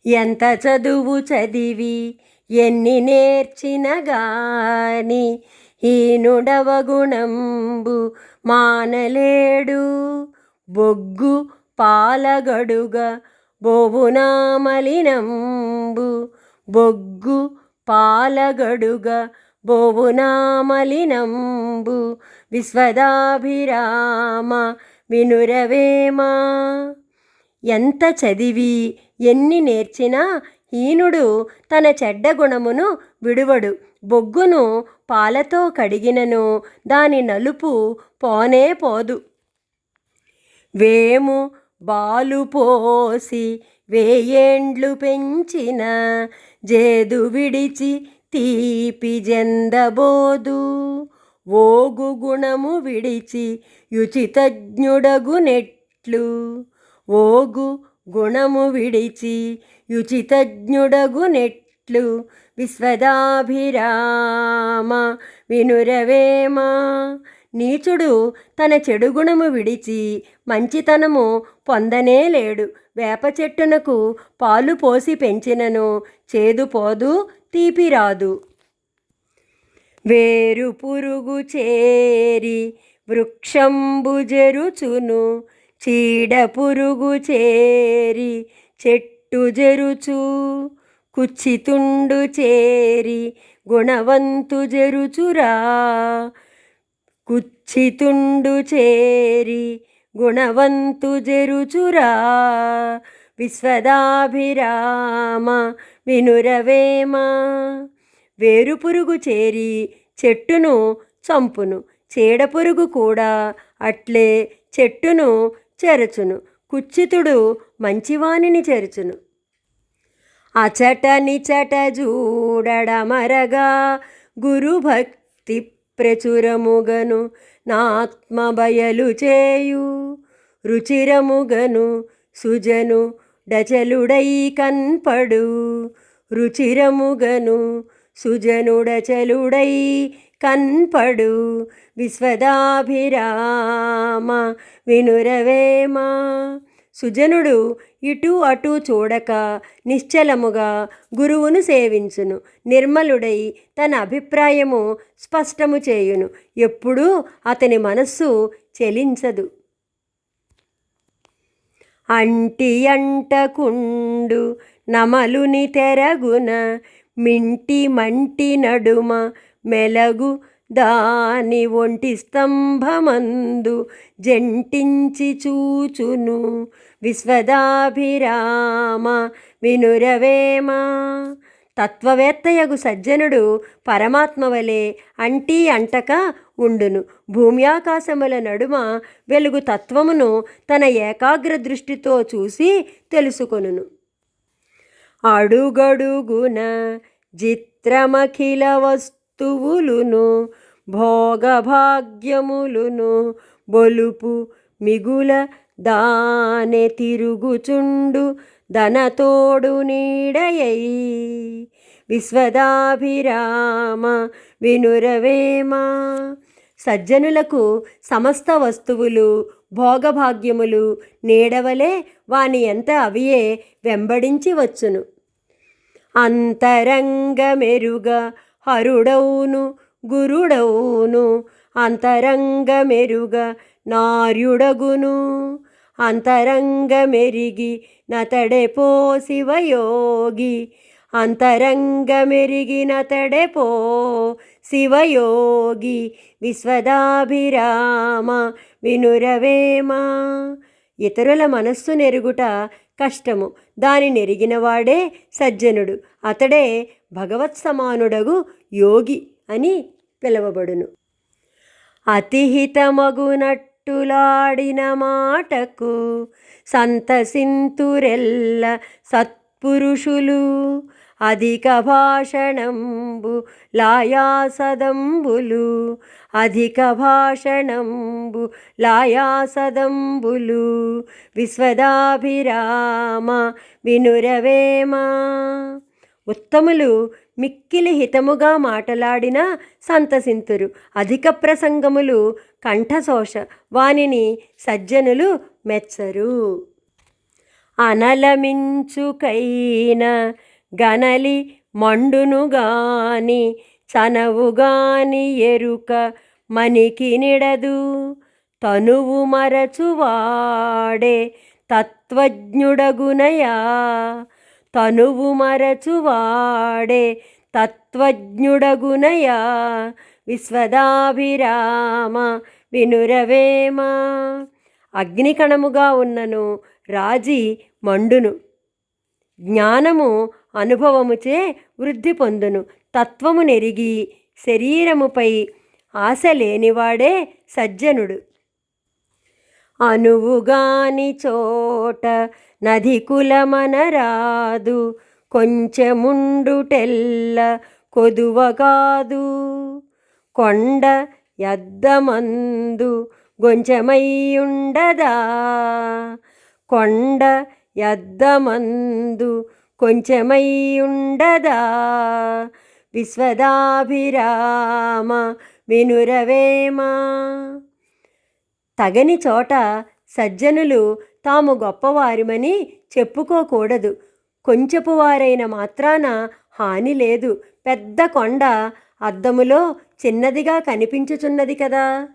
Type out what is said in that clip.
ఎంత చదువు చదివి ఎన్ని నేర్చిన గాని హీనుడవ గుణంబు మానలేడు. బొగ్గు పాలగడుగ బోవునా మలినంబు, బొగ్గు పాలగడుగ బోవునా మలినంబు. విశ్వదాభిరామ వినురవేమా. ఎంత చదివి ఎన్ని నేర్చినా హీనుడు తన చెడ్డ గుణమును విడువడు. బొగ్గును పాలతో కడిగినను దాని నలుపు పోనే పోదు. వేము బాలు పోసి వేయేండ్లు పెంచిన జేదు విడిచి తీపి జెందబోదు. ఓగు గుణము విడిచి యుచితజ్ఞుడగునెట్లు, ఓగు గుణము విడిచి యుచితజ్ఞుడగునెట్లు. విశ్వదాభిరామ వినురవేమా. నీచుడు తన చెడు గుణము విడిచి మంచితనము పొందనే లేడు. వేప చెట్టునకు పాలు పోసి పెంచినను చేదు పోదు, తీపి రాదు. వేరు పురుగు చేరి వృక్షంబు జెరుచును, చీడ పురుగు చేరి చెట్టు జెరుచు. కుచ్చితుండు చేరి గుణవంతు జెరుచురా, కుచ్చితుండు చేరి గుణవంతు జెరుచురా. విశ్వదాభిరామ వినురవేమా. వేరుపురుగు చేరి చెట్టును చంపును, చీడపురుగు కూడా అట్లే చెట్టును చెరచును. కుచ్చితుడు మంచివానిని చెరచును. అచట నిచట జూడడమరగా గురుభక్తి ప్రచురముగను, నాత్మ బయలు చేయు రుచిరముగను. సుజను డచలుడై కన్పడు, రుచిరముగను సుజనుడచలుడై కన్పడు. విశ్వదాభిరామ వినురవేమా. సుజనుడు ఇటు అటు చూడక నిశ్చలముగా గురువును సేవించును. నిర్మలుడై తన అభిప్రాయము స్పష్టము చేయును. ఎప్పుడూ అతని మనస్సు చెలించదు. అంటి అంటకుండు నమలుని తెరగున, మింటి మంటి నడుమ మెలగు దాని ఒంటి స్తంభమందు జంటించి చూచును. విశ్వదాభిరామ వినురవేమా. తత్వవేత్తయగు సజ్జనుడు పరమాత్మ వలె అంటీ అంటక ఉండును. భూమి ఆకాశముల నడుమ వెలుగు తత్వమును తన ఏకాగ్ర దృష్టితో చూసి తెలుసుకొనును. అడుగడుగున చిత్రమఖిల వస్తువులును, భోగభాగ్యములును బొలుపు మిగుల దానె తిరుగుచుండు ధనతోడు నీడయై. విశ్వదాభిరామ వినురవేమా. సజ్జనులకు సమస్త వస్తువులు భోగభాగ్యములు నీడవలే వాని ఎంత అవియే వెంబడించి వచ్చును. అంతరంగమెరుగ హరుడౌను గురుడౌను, అంతరంగమెరుగ నార్యుడగును. అంతరంగమెరిగి నతడెపో శివయోగి, అంతరంగమెరిగి నతడెపో శివయోగి. విశ్వదాభిరామ వినురవేమా. ఇతరుల మనస్సు నెరుగుట కష్టము, దాని నెరిగినవాడే సజ్జనుడు. అతడే భగవత్ సమానుడగు యోగి అని పిలువబడును. అతిహితమగునట్టులాడిన మాటకు సంతసింతురెల్ల సత్పురుషులు, అధిక భాషణంబు లాయాసదంబులు, అధిక భాషణంబు లాయాసదంబులు. విశ్వదాభిరామ వినురవేమా. ఉత్తములు మిక్కిలి హితముగా మాటలాడిన సంతసింతురు. అధిక ప్రసంగములు కంఠశోష, వానిని సజ్జనులు మెచ్చరు. అనలమించుకైన గనలి మండునుగాని చనవుగాని ఎరుక మనికి నిడదు. తనువు మరచువాడే తత్వజ్ఞుడగునయా, తనువు మరచువాడే తత్వజ్ఞుడగునయా. విశ్వదాభిరామ వినురవేమ. అగ్నికణముగా ఉన్నను రాజీ మండును. జ్ఞానము అనుభవముచే వృద్ధి పొందును. తత్వము నెరిగి శరీరముపై ఆశ లేనివాడే సజ్జనుడు. అనువుగాని చోట నది కులమనరాదు, కొంచెముండుటెల్ల కొదువగాదు. కొండ యద్దమందు గొంచెమయ్యుండదా, కొండ యద్దమందు కొంచెమయ్యుండదా. విశ్వదాభిరామ వినురవేమ. తగని చోట సజ్జనులు తాము గొప్పవారిమని చెప్పుకోకూడదు. కొంచెపు వారైన మాత్రాన హాని లేదు. పెద్ద కొండ అద్దములో చిన్నదిగా కనిపించుచున్నది కదా.